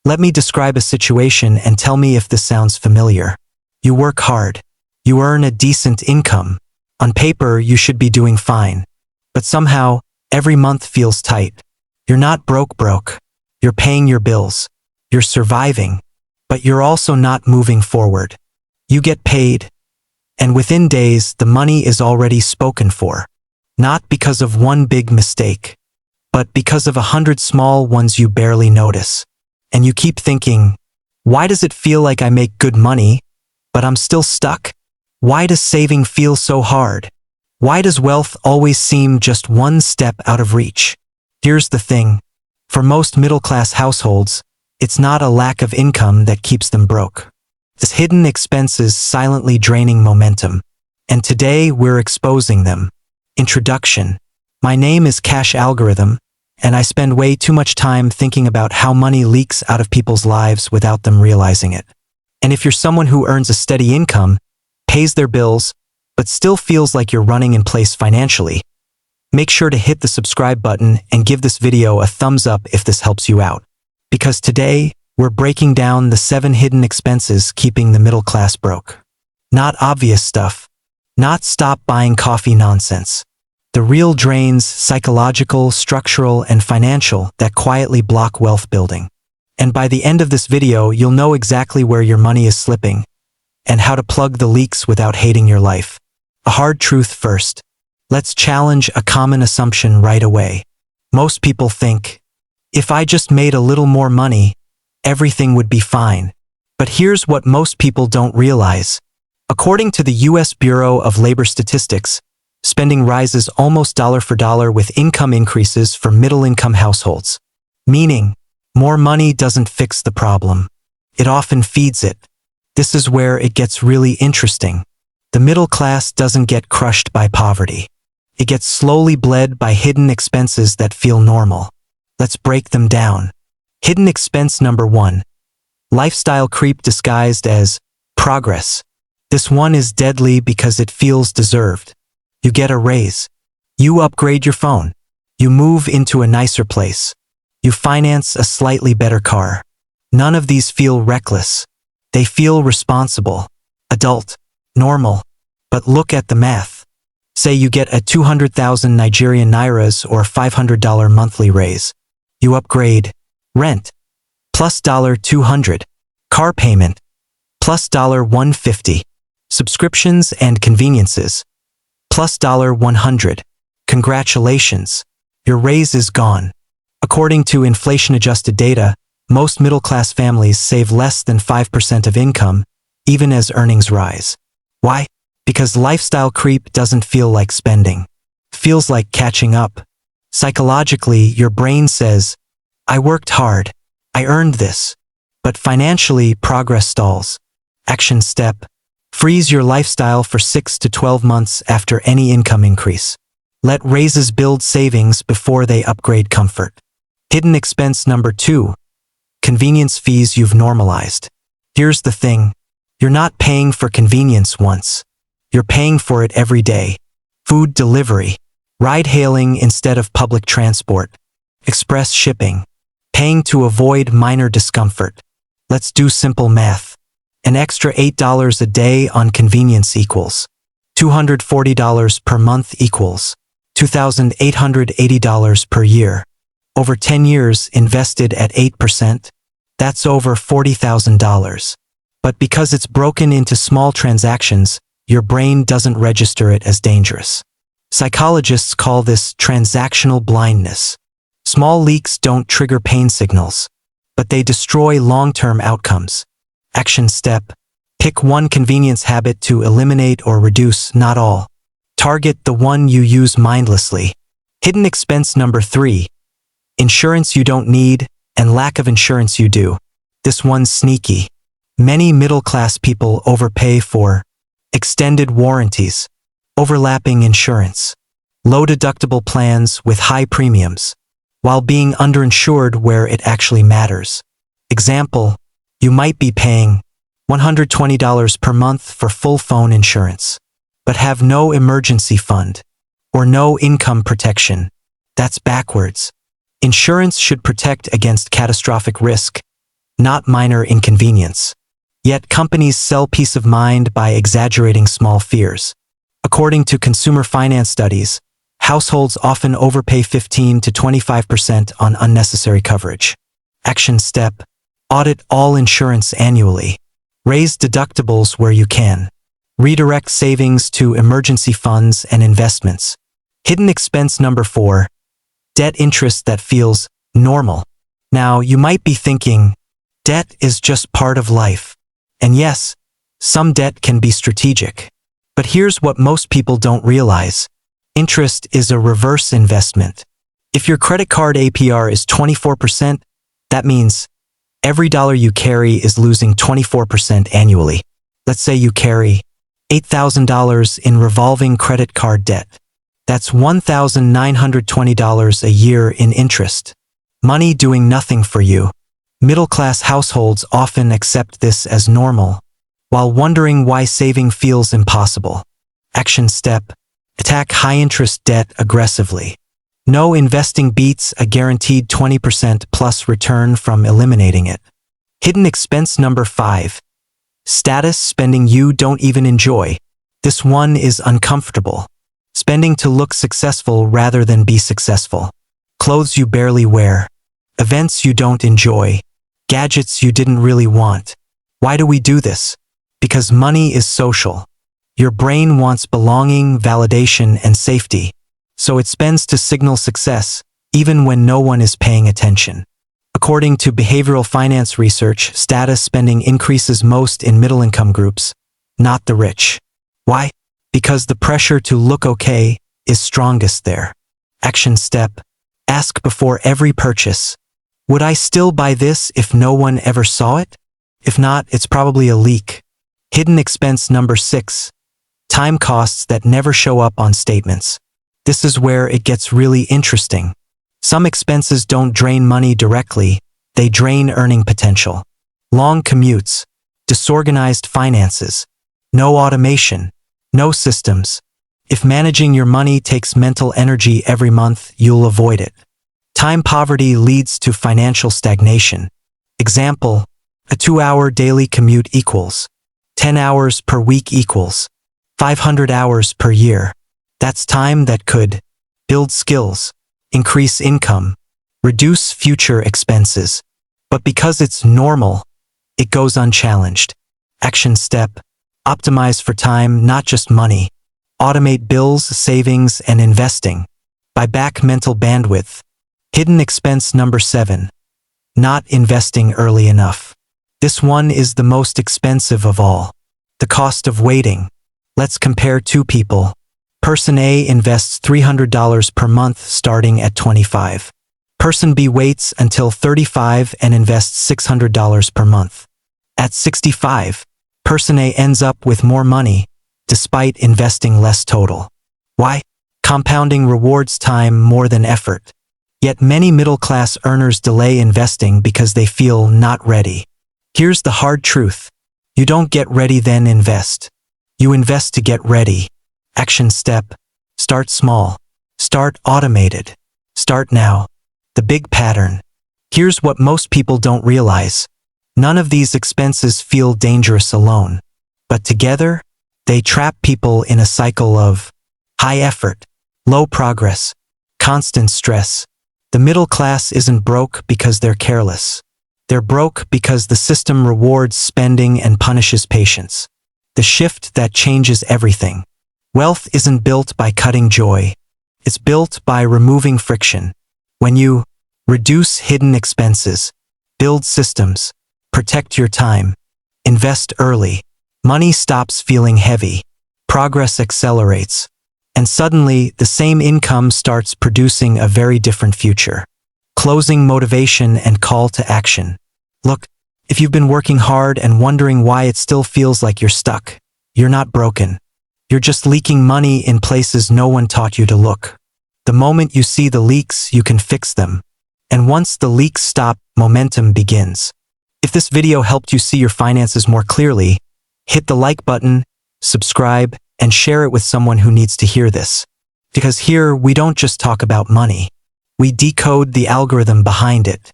Let me describe a situation and tell me if this sounds familiar. You work hard. You earn a decent income. On paper, you should be doing fine. But somehow, every month feels tight. You're not broke. You're paying your bills. You're surviving. But you're also not moving forward. You get paid. And within days, the money is already spoken for. Not because of one big mistake, but because of 100 small ones you barely notice. And you keep thinking, why does it feel like I make good money, but I'm still stuck? Why does saving feel so hard? Why does wealth always seem just one step out of reach? Here's the thing. For most middle-class households, it's not a lack of income that keeps them broke. It's hidden expenses silently draining momentum. And today we're exposing them. Introduction. My name is Cash Algorithm, and I spend way too much time thinking about how money leaks out of people's lives without them realizing it. And if you're someone who earns a steady income, pays their bills, but still feels like you're running in place financially, make sure to hit the subscribe button and give this video a thumbs up if this helps you out. Because today, we're breaking down the 7 hidden expenses keeping the middle class broke. Not obvious stuff. Not stop buying coffee nonsense. The real drains, psychological, structural, and financial, that quietly block wealth building. And by the end of this video, you'll know exactly where your money is slipping and how to plug the leaks without hating your life. A hard truth first. Let's challenge a common assumption right away. Most people think, if I just made a little more money, everything would be fine. But here's what most people don't realize. According to the U.S. Bureau of Labor Statistics, spending rises almost dollar for dollar with income increases for middle-income households. Meaning, more money doesn't fix the problem. It often feeds it. This is where it gets really interesting. The middle class doesn't get crushed by poverty. It gets slowly bled by hidden expenses that feel normal. Let's break them down. Hidden expense number 1. Lifestyle creep disguised as progress. This one is deadly because it feels deserved. You get a raise. You upgrade your phone. You move into a nicer place. You finance a slightly better car. None of these feel reckless. They feel responsible, adult, normal. But look at the math. Say you get a 200,000 Nigerian nairas or $500 monthly raise. You upgrade. Rent. Plus $200. Car payment. Plus $150. Subscriptions and conveniences. Plus $100. Congratulations. Your raise is gone. According to inflation-adjusted data, most middle-class families save less than 5% of income, even as earnings rise. Why? Because lifestyle creep doesn't feel like spending. It feels like catching up. Psychologically, your brain says, I worked hard. I earned this. But financially, progress stalls. Action step. Freeze your lifestyle for 6 to 12 months after any income increase. Let raises build savings before they upgrade comfort. Hidden expense number 2. Convenience fees you've normalized. Here's the thing. You're not paying for convenience once. You're paying for it every day. Food delivery. Ride-hailing instead of public transport. Express shipping. Paying to avoid minor discomfort. Let's do simple math. An extra $8 a day on convenience equals $240 per month equals $2,880 per year. Over 10 years invested at 8%, that's over $40,000. But because it's broken into small transactions, your brain doesn't register it as dangerous. Psychologists call this transactional blindness. Small leaks don't trigger pain signals, but they destroy long-term outcomes. Action step. Pick one convenience habit to eliminate or reduce, not all. Target the one you use mindlessly. Hidden expense number 3. Insurance you don't need, and lack of insurance you do. This one's sneaky. Many middle-class people overpay for extended warranties, overlapping insurance, low-deductible plans with high premiums, while being underinsured where it actually matters. Example, you might be paying $120 per month for full phone insurance, but have no emergency fund or no income protection. That's backwards. Insurance should protect against catastrophic risk, not minor inconvenience. Yet companies sell peace of mind by exaggerating small fears. According to consumer finance studies, households often overpay 15 to 25% on unnecessary coverage. Action step: audit all insurance annually. Raise deductibles where you can. Redirect savings to emergency funds and investments. Hidden expense number 4. Debt interest that feels normal. Now, you might be thinking, debt is just part of life. And yes, some debt can be strategic. But here's what most people don't realize. Interest is a reverse investment. If your credit card APR is 24%, that means every dollar you carry is losing 24% annually. Let's say you carry $8,000 in revolving credit card debt. That's $1,920 a year in interest. Money doing nothing for you. Middle-class households often accept this as normal, while wondering why saving feels impossible. Action step: attack high-interest debt aggressively. No investing beats a guaranteed 20% plus return from eliminating it. Hidden expense number 5. Status spending you don't even enjoy. This one is uncomfortable. Spending to look successful rather than be successful. Clothes you barely wear. Events you don't enjoy. Gadgets you didn't really want. Why do we do this? Because money is social. Your brain wants belonging, validation, and safety. So it spends to signal success, even when no one is paying attention. According to behavioral finance research, status spending increases most in middle-income groups, not the rich. Why? Because the pressure to look okay is strongest there. Action step: ask before every purchase. Would I still buy this if no one ever saw it? If not, it's probably a leak. Hidden expense number 6. Time costs that never show up on statements. This is where it gets really interesting. Some expenses don't drain money directly, they drain earning potential. Long commutes, disorganized finances, no automation, no systems. If managing your money takes mental energy every month, you'll avoid it. Time poverty leads to financial stagnation. Example: a 2-hour daily commute equals 10 hours per week equals 500 hours per year. That's time that could build skills, increase income, reduce future expenses. But because it's normal, it goes unchallenged. Action step: optimize for time, not just money. Automate bills, savings, and investing. Buy back mental bandwidth. Hidden expense number 7. Not investing early enough. This one is the most expensive of all. The cost of waiting. Let's compare two people. Person A invests $300 per month starting at 25. Person B waits until 35 and invests $600 per month. At 65, Person A ends up with more money, despite investing less total. Why? Compounding rewards time more than effort. Yet many middle-class earners delay investing because they feel not ready. Here's the hard truth. You don't get ready then invest. You invest to get ready. Action step: start small. Start automated. Start now. The big pattern. Here's what most people don't realize. None of these expenses feel dangerous alone. But together, they trap people in a cycle of high effort, low progress, constant stress. The middle class isn't broke because they're careless. They're broke because the system rewards spending and punishes patience. The shift that changes everything. Wealth isn't built by cutting joy. It's built by removing friction. When you reduce hidden expenses, build systems, protect your time, invest early, money stops feeling heavy, progress accelerates, and suddenly the same income starts producing a very different future. Closing motivation and call to action. Look, if you've been working hard and wondering why it still feels like you're stuck, you're not broken. You're just leaking money in places no one taught you to look. The moment you see the leaks, you can fix them. And once the leaks stop, momentum begins. If this video helped you see your finances more clearly, hit the like button, subscribe, and share it with someone who needs to hear this. Because here, we don't just talk about money. We decode the algorithm behind it.